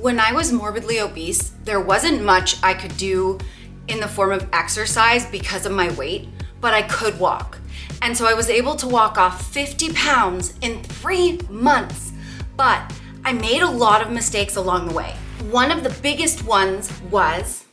When I was morbidly obese, there wasn't much I could do in the form of exercise because of my weight, but I could walk. And so I was able to walk off 50 pounds in 3 months, but I made a lot of mistakes along the way. One of the biggest ones was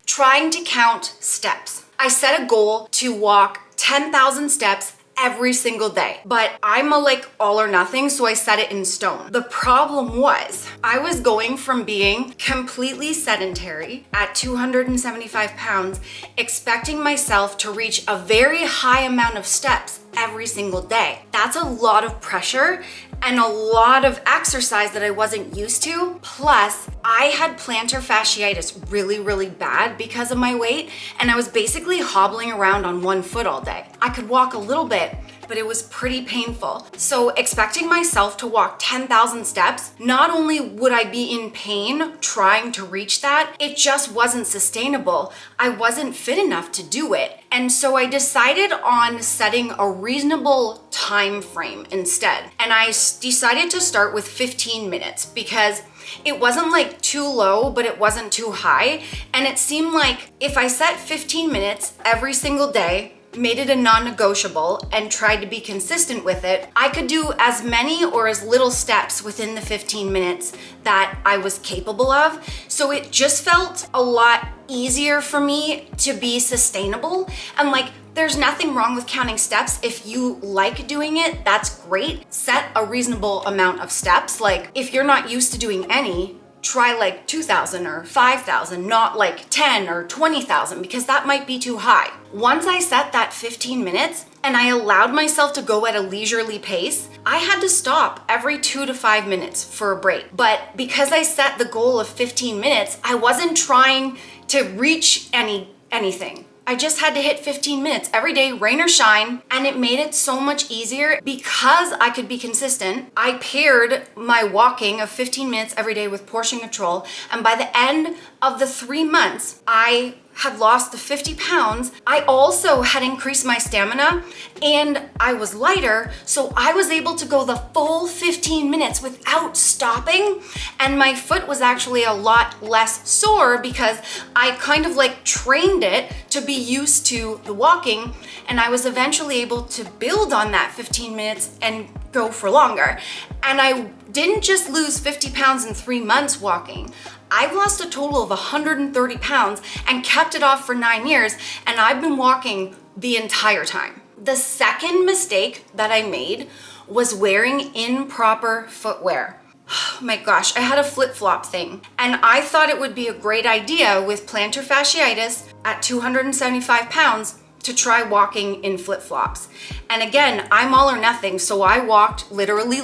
trying to count steps. I set a goal to walk 10,000 steps every single day, but I'm a all or nothing, so I set it in stone. The problem was I was going from being completely sedentary at 275 pounds, expecting myself to reach a very high amount of steps every single day. That's a lot of pressure and a lot of exercise that I wasn't used to. Plus, I had plantar fasciitis really bad because of my weight, and I was basically hobbling around on one foot all day. I could walk a little bit, but it was pretty painful. So expecting myself to walk 10,000 steps, not only would I be in pain trying to reach that, it just wasn't sustainable. I wasn't fit enough to do it. And so I decided on setting a reasonable time frame instead. And I decided to start with 15 minutes because it wasn't too low, but it wasn't too high. And it seemed like if I set 15 minutes every single day, made it a non-negotiable, and tried to be consistent with it, I could do as many or as little steps within the 15 minutes that I was capable of. So it just felt a lot easier for me to be sustainable. And there's nothing wrong with counting steps. If you like doing it, that's great. Set a reasonable amount of steps. If you're not used to doing any, try 2,000 or 5,000, not 10 or 20,000, because that might be too high. Once I set that 15 minutes and I allowed myself to go at a leisurely pace, I had to stop every 2 to 5 minutes for a break. But because I set the goal of 15 minutes, I wasn't trying to reach anything. I just had to hit 15 minutes every day, rain or shine, and it made it so much easier because I could be consistent. I paired my walking of 15 minutes every day with portion control, and by the end of the 3 months, I had lost the 50 pounds. I also had increased my stamina and I was lighter, so I was able to go the full 15 minutes without stopping, and my foot was actually a lot less sore because I kind of trained it to be used to the walking, and I was eventually able to build on that 15 minutes and go for longer. And I didn't just lose 50 pounds in 3 months walking. I've lost a total of 130 pounds and kept it off for 9 years, and I've been walking the entire time. The second mistake that I made was wearing improper footwear. Oh my gosh, I had a flip-flop thing, and I thought it would be a great idea with plantar fasciitis at 275 pounds to try walking in flip-flops. And again, I'm all or nothing, so I walked literally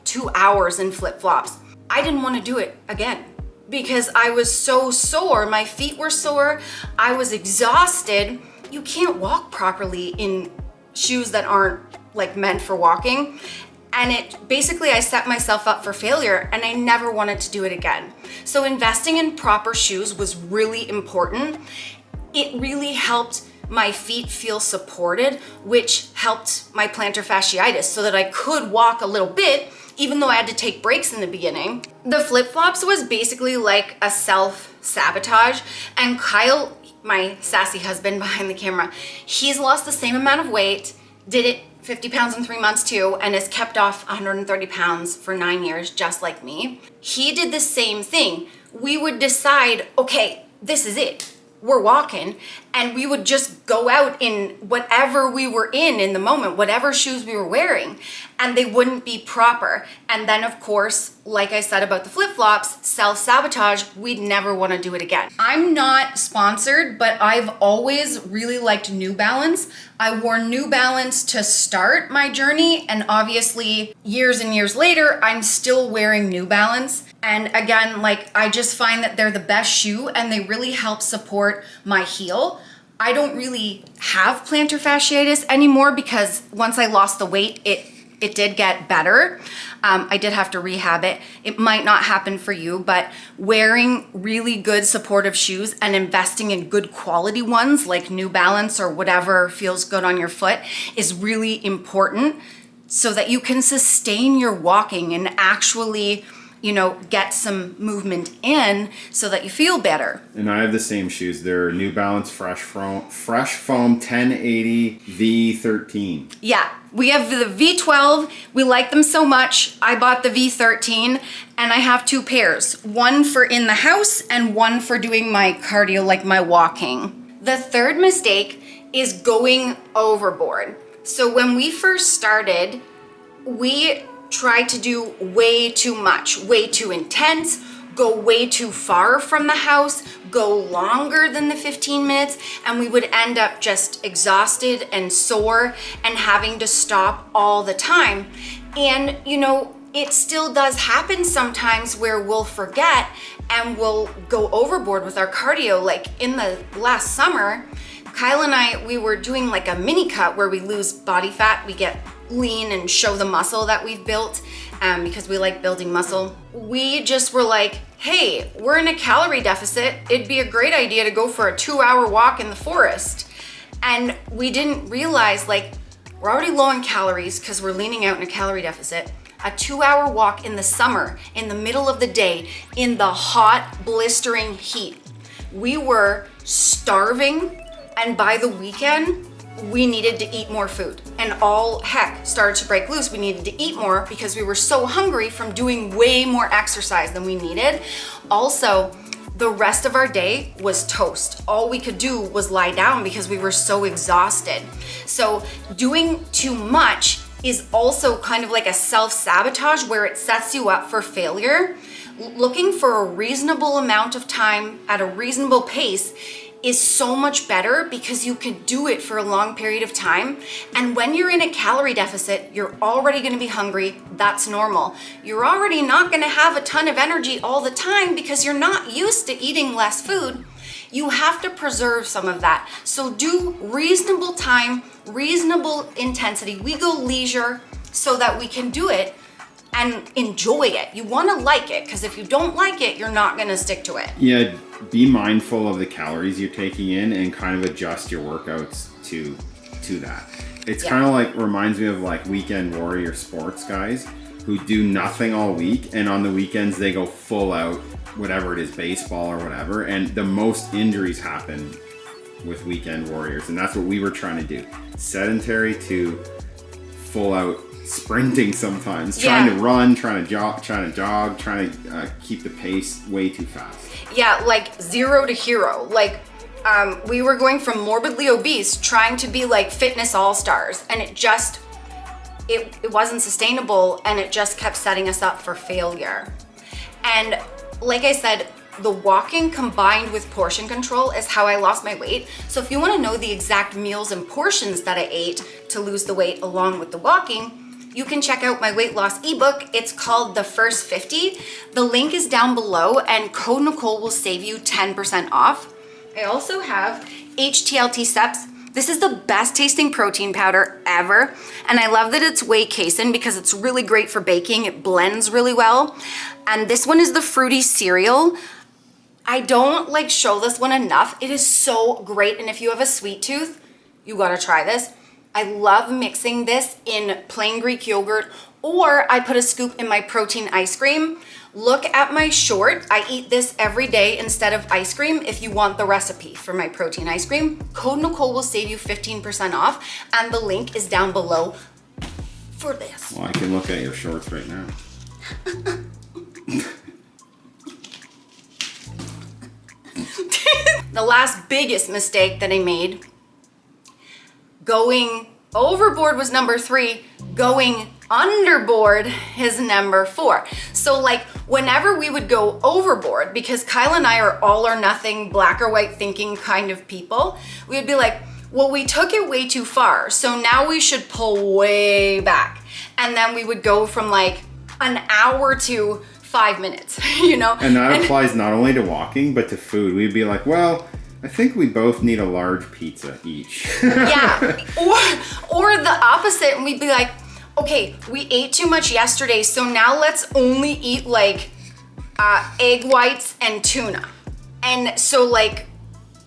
2 hours in flip-flops. I didn't want to do it again because I was so sore. My feet were sore. I was exhausted. You can't walk properly in shoes that aren't meant for walking. And I set myself up for failure, and I never wanted to do it again. So investing in proper shoes was really important. It really helped my feet feel supported, which helped my plantar fasciitis so that I could walk a little bit, even though I had to take breaks in the beginning. The flip-flops was basically a self-sabotage, and Kyle, my sassy husband behind the camera, he's lost the same amount of weight, did it 50 pounds in 3 months too, and has kept off 130 pounds for 9 years, just like me. He did the same thing. We would decide, okay, this is it. We're walking, and we would just go out in whatever we were in the moment, whatever shoes we were wearing, and they wouldn't be proper. And then of course, like I said about the flip-flops, self-sabotage, we'd never want to do it again. I'm not sponsored, but I've always really liked New Balance. I wore New Balance to start my journey, and obviously years and years later, I'm still wearing New Balance. And again, I just find that they're the best shoe, and they really help support my heel. I don't really have plantar fasciitis anymore because once I lost the weight, it It did get better. I did have to rehab it. It might not happen for you, but wearing really good supportive shoes and investing in good quality ones like New Balance or whatever feels good on your foot is really important so that you can sustain your walking and actually, you know, get some movement in so that you feel better. And I have the same shoes. They're New Balance Fresh Foam 1080 V13. Yeah, we have the V12. We like them so much. I bought the V13 and I have 2 pairs. One for in the house and one for doing my cardio, like my walking. The third mistake is going overboard. So when we first started, we tried to do way too much, way too intense, go way too far from the house, go longer than the 15 minutes, and we would end up just exhausted and sore and having to stop all the time. And, you know, it still does happen sometimes where we'll forget and we'll go overboard with our cardio. Like in the last summer, Kyle and I, we were doing like a mini cut where we lose body fat, we get lean and show the muscle that we've built because we like building muscle. We just were like, hey, we're in a calorie deficit. It'd be a great idea to go for a 2-hour walk in the forest. And we didn't realize, like, we're already low on calories because we're leaning out in a calorie deficit. A 2-hour walk in the summer, in the middle of the day, in the hot, blistering heat. We were starving, and by the weekend, we needed to eat more food. And all heck started to break loose. We needed to eat more because we were so hungry from doing way more exercise than we needed. Also, the rest of our day was toast. All we could do was lie down because we were so exhausted. So doing too much is also kind of like a self-sabotage where it sets you up for failure. Looking for a reasonable amount of time at a reasonable pace is so much better because you can do it for a long period of time. And when you're in a calorie deficit, you're already gonna be hungry. That's normal. You're already not gonna have a ton of energy all the time because you're not used to eating less food. You have to preserve some of that. So do reasonable time, reasonable intensity. We go leisure so that we can do it and enjoy it. You wanna like it, because if you don't like it, you're not gonna stick to it. Yeah, be mindful of the calories you're taking in and kind of adjust your workouts to that. It's kind of like, reminds me of like weekend warrior sports guys who do nothing all week, and on the weekends they go full out, whatever it is, baseball or whatever, and the most injuries happen with weekend warriors, and that's what we were trying to do. Sedentary to full out sprinting sometimes, trying to run, trying to jog, trying to keep the pace way too fast. Yeah, like 0 to hero. Like we were going from morbidly obese, trying to be like fitness all-stars, and it wasn't sustainable, and it just kept setting us up for failure. And like I said, the walking combined with portion control is how I lost my weight. So if you want to know the exact meals and portions that I ate to lose the weight along with the walking, you can check out my weight loss ebook. It's called The First 50. The link is down below, and code Nicole will save you 10% off. I also have HTLT Steps. This is the best tasting protein powder ever. And I love that it's whey casein because it's really great for baking. It blends really well. And this one is the fruity cereal. I don't like show this one enough. It is so great. And if you have a sweet tooth, you gotta try this. I love mixing this in plain Greek yogurt, or I put a scoop in my protein ice cream. Look at my short. I eat this every day instead of ice cream. If you want the recipe for my protein ice cream, code Nicole will save you 15% off, and the link is down below for this. Well, I can look at your shorts right now. The last biggest mistake that I made, going overboard was number 3, going underboard is number 4. So like whenever we would go overboard, because Kyle and I are all or nothing, black or white thinking kind of people, we would be like, well, we took it way too far, so now we should pull way back. And then we would go from like an hour to 5 minutes, you know? And that applies not only to walking, but to food. We'd be like, well, I think we both need a large pizza each. Yeah, or the opposite, and we'd be like, okay, we ate too much yesterday, so now let's only eat like egg whites and tuna. And so like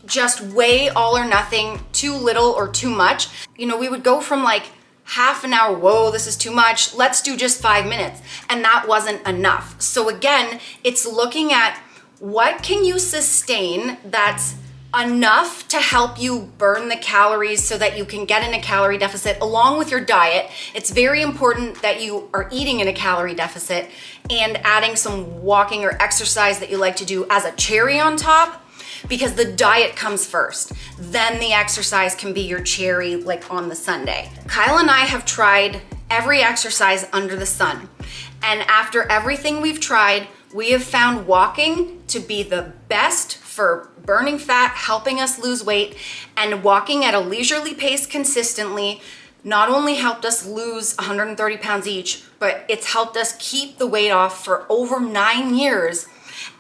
just way all or nothing, too little or too much. You know, we would go from like half an hour, whoa, this is too much, let's do just 5 minutes. And that wasn't enough. So again, it's looking at what can you sustain that's enough to help you burn the calories so that you can get in a calorie deficit along with your diet. It's very important that you are eating in a calorie deficit and adding some walking or exercise that you like to do as a cherry on top, because the diet comes first. Then the exercise can be your cherry like on the Sunday. Kyle and I have tried every exercise under the sun. And after everything we've tried, we have found walking to be the best for burning fat, helping us lose weight, and walking at a leisurely pace consistently not only helped us lose 130 pounds each, but it's helped us keep the weight off for over 9 years.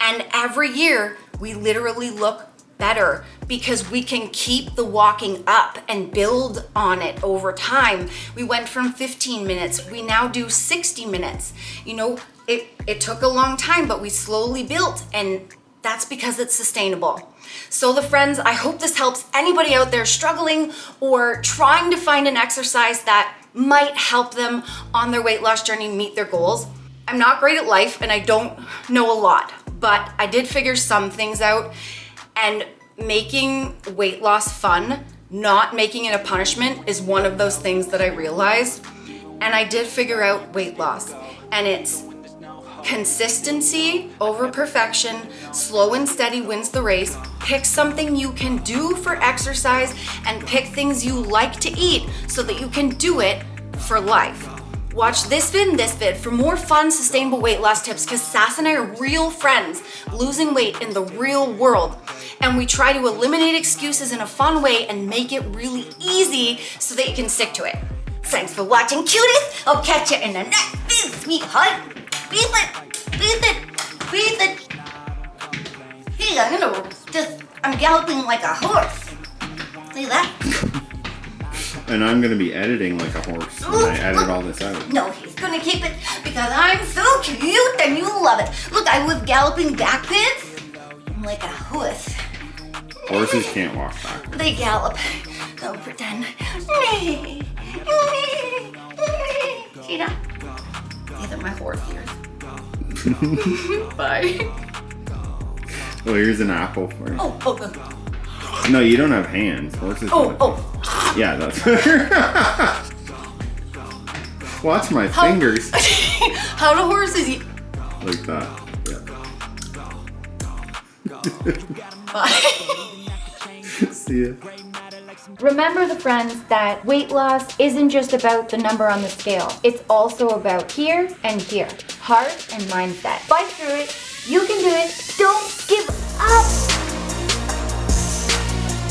And every year, we literally look better because we can keep the walking up and build on it over time. We went from 15 minutes, we now do 60 minutes. You know, it took a long time, but we slowly built, and that's because it's sustainable. So the friends, I hope this helps anybody out there struggling or trying to find an exercise that might help them on their weight loss journey meet their goals. I'm not great at life and I don't know a lot, but I did figure some things out, and making weight loss fun, not making it a punishment, is one of those things that I realized. And I did figure out weight loss, and it's consistency over perfection, slow and steady wins the race. Pick something you can do for exercise and pick things you like to eat so that you can do it for life. Watch this vid and this vid for more fun, sustainable weight loss tips, because Sass and I are real friends losing weight in the real world. And we try to eliminate excuses in a fun way and make it really easy so that you can stick to it. Thanks for watching, cuties. I'll catch you in the next vid, sweetheart. Breathe it. Hey, I'm galloping like a horse. See that? And I'm gonna be editing like a horse when I edit all this out. No, he's gonna keep it because I'm so cute and you love it. Look, I was galloping backwards. I'm like a horse. Horses can't walk backwards. They gallop. Don't pretend. See that? These are my horse ears. Bye. Well, here's an apple for you. Oh. No, you don't have hands. Horses don't. Yeah, that's Watch my fingers. How do horses eat? Like that. Yeah. Bye. See ya. Remember, the friends, that weight loss isn't just about the number on the scale. It's also about here and here. Heart and mindset. Fight through it. You can do it. Don't